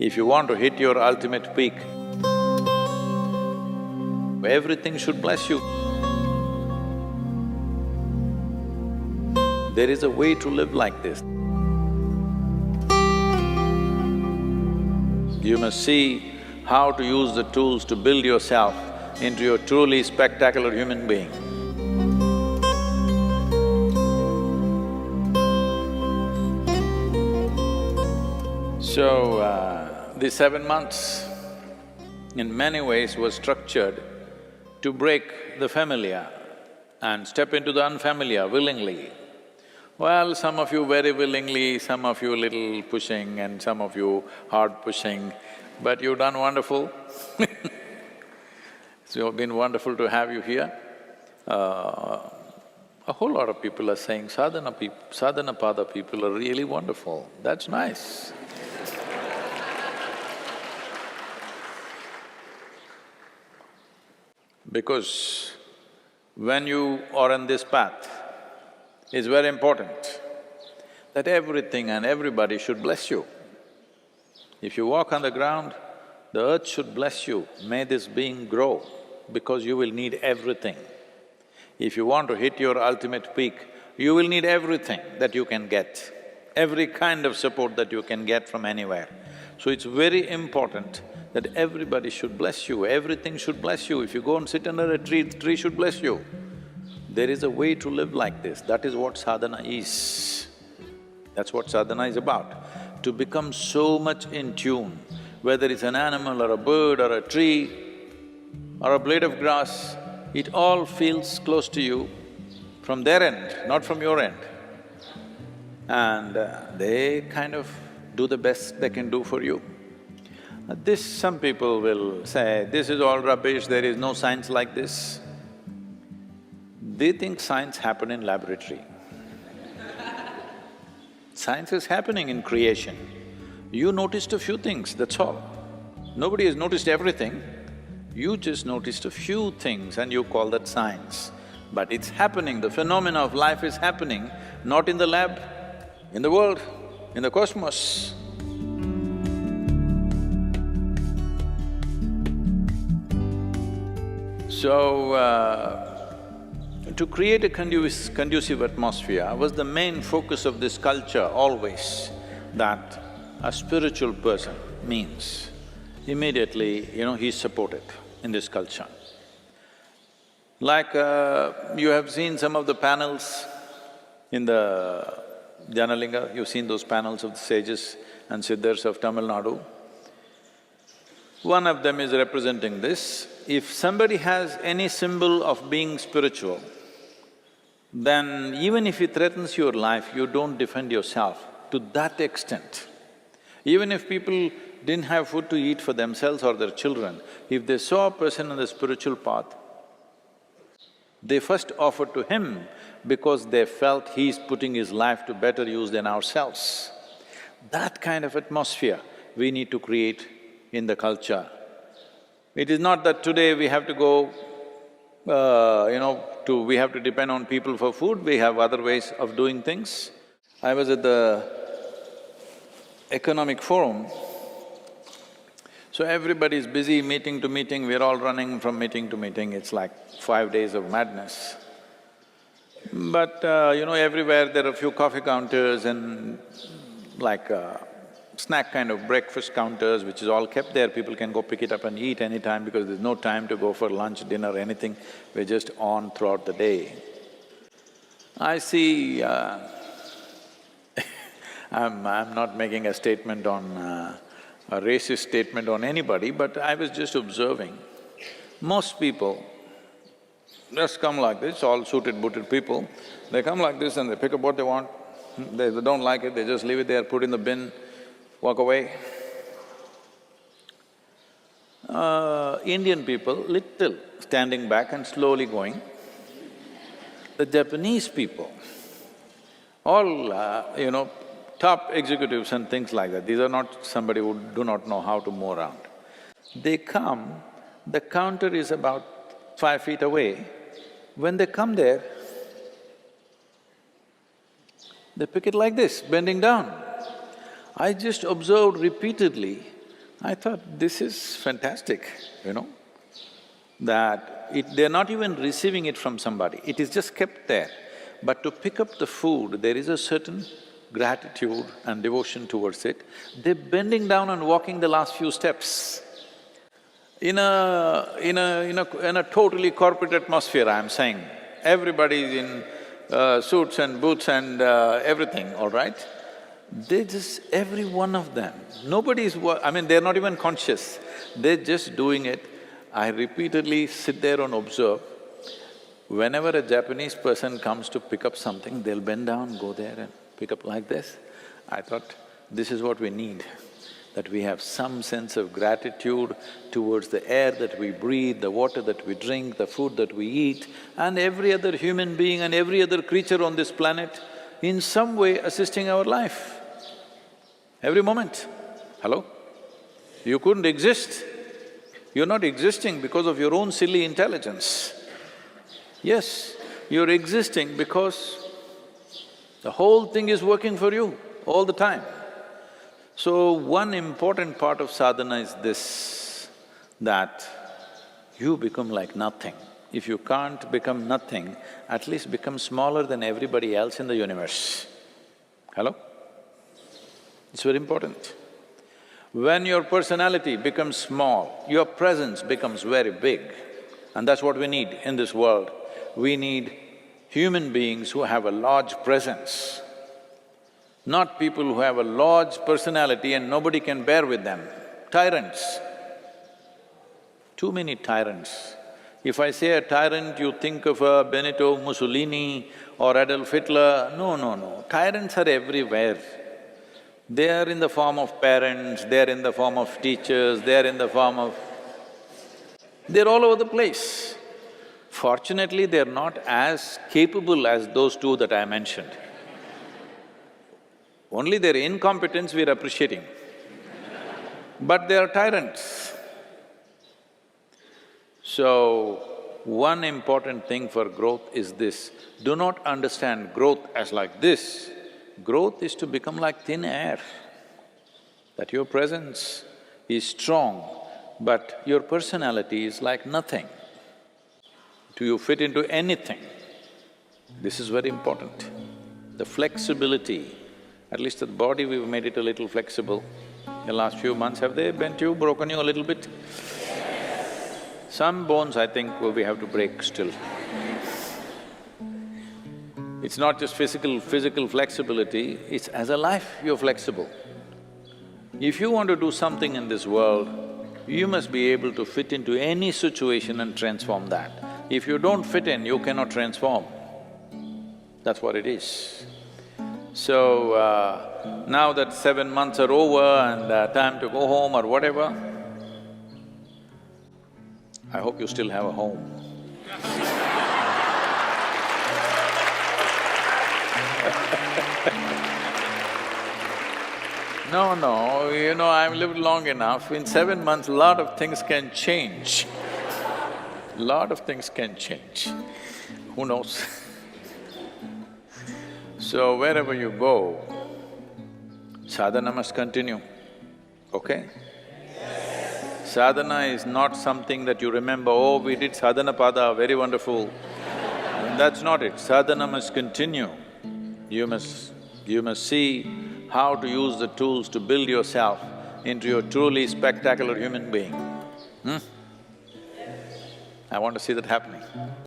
If you want to hit your ultimate peak, everything should bless you. There is a way to live like this. You must see how to use the tools to build yourself into a truly spectacular human being. So, these 7 months in many ways was structured to break the familiar and step into the unfamiliar willingly. Well, some of you very willingly, some of you little pushing and some of you hard pushing, but you've done wonderful. So it's been wonderful to have you here. A whole lot of people are saying sadhanapada people are really wonderful. That's nice. Because when you are on this path, it's very important that everything and everybody should bless you. If you walk on the ground, the earth should bless you, may this being grow, because you will need everything. If you want to hit your ultimate peak, you will need everything that you can get, every kind of support that you can get from anywhere. So it's very important that everybody should bless you, everything should bless you. If you go and sit under a tree, the tree should bless you. There is a way to live like this, that is what sadhana is. That's what sadhana is about. To become so much in tune, whether it's an animal or a bird or a tree or a blade of grass, it all feels close to you from their end, not from your end. And they kind of do the best they can do for you. Some people will say, this is all rubbish, there is no science like this. They think science happen in laboratory. Science is happening in creation. You noticed a few things, that's all. Nobody has noticed everything. You just noticed a few things and you call that science. But it's happening, the phenomena of life is happening, not in the lab, in the world, in the cosmos. So, to create a conducive atmosphere was the main focus of this culture always, that a spiritual person means immediately, he's supported in this culture. Like you have seen some of the panels in the Janalinga, you've seen those panels of the sages and siddhars of Tamil Nadu. One of them is representing this. If somebody has any symbol of being spiritual, then even if it threatens your life, you don't defend yourself to that extent. Even if people didn't have food to eat for themselves or their children, if they saw a person on the spiritual path, they first offered to him because they felt he's putting his life to better use than ourselves. That kind of atmosphere we need to create in the culture. It is not that today we have to go, we have to depend on people for food, we have other ways of doing things. I was at the economic forum, so everybody's busy meeting to meeting, we're all running from meeting to meeting, it's like 5 days of madness. But everywhere there are a few coffee counters and like snack kind of breakfast counters which is all kept there, people can go pick it up and eat anytime because there's no time to go for lunch, dinner, anything, we're just on throughout the day. I see… I'm not making a statement on… a racist statement on anybody, but I was just observing. Most people just come like this, all suited, booted people, they come like this and they pick up what they want. They don't like it, they just leave it there, put it in the bin, walk away. Indian people, little standing back and slowly going. The Japanese people, all, top executives and things like that, these are not somebody who do not know how to move around. They come, the counter is about 5 feet away. When they come there, they pick it like this, bending down. I just observed repeatedly I thought, this is fantastic, you know, that they're not even receiving it from somebody, it is just kept there. But to pick up the food, there is a certain gratitude and devotion towards it. They're bending down and walking the last few steps. In a totally corporate atmosphere, I'm saying, everybody's in suits and boots and everything, all right? They just… every one of them, nobody's… I mean, they're not even conscious, they're just doing it. I repeatedly sit there and observe. Whenever a Japanese person comes to pick up something, they'll bend down, go there and pick up like this. I thought, this is what we need, that we have some sense of gratitude towards the air that we breathe, the water that we drink, the food that we eat, and every other human being and every other creature on this planet in some way assisting our life. Every moment. Hello? You couldn't exist. You're not existing because of your own silly intelligence. Yes, you're existing because the whole thing is working for you all the time. So, one important part of sadhana is this, that you become like nothing. If you can't become nothing, at least become smaller than everybody else in the universe. Hello? It's very important. When your personality becomes small, your presence becomes very big. And that's what we need in this world. We need human beings who have a large presence, not people who have a large personality and nobody can bear with them. Tyrants. Too many tyrants. If I say a tyrant, you think of a Benito Mussolini or Adolf Hitler. No, no, no. Tyrants are everywhere. They are in the form of parents, they are in the form of teachers, they are in the form of… they're all over the place. Fortunately, they're not as capable as those two that I mentioned. Only their incompetence we're appreciating. But they are tyrants. So, one important thing for growth is this, do not understand growth as like this. Growth is to become like thin air, that your presence is strong, but your personality is like nothing. Do you fit into anything? This is very important. The flexibility, at least the body we've made it a little flexible. The last few months, have they bent you, broken you a little bit? Some bones, I think, we have to break still. It's not just physical flexibility, it's as a life you're flexible. If you want to do something in this world, you must be able to fit into any situation and transform that. If you don't fit in, you cannot transform. That's what it is. So, now that 7 months are over and time to go home or whatever, I hope you still have a home. No, you know, I've lived long enough. In 7 months, a lot of things can change. Lot of things can change. Who knows? So wherever you go, sadhana must continue, okay? Sadhana is not something that you remember, oh, we did sadhana pada, very wonderful. That's not it. Sadhana must continue. You must see how to use the tools to build yourself into a truly spectacular human being. I want to see that happening.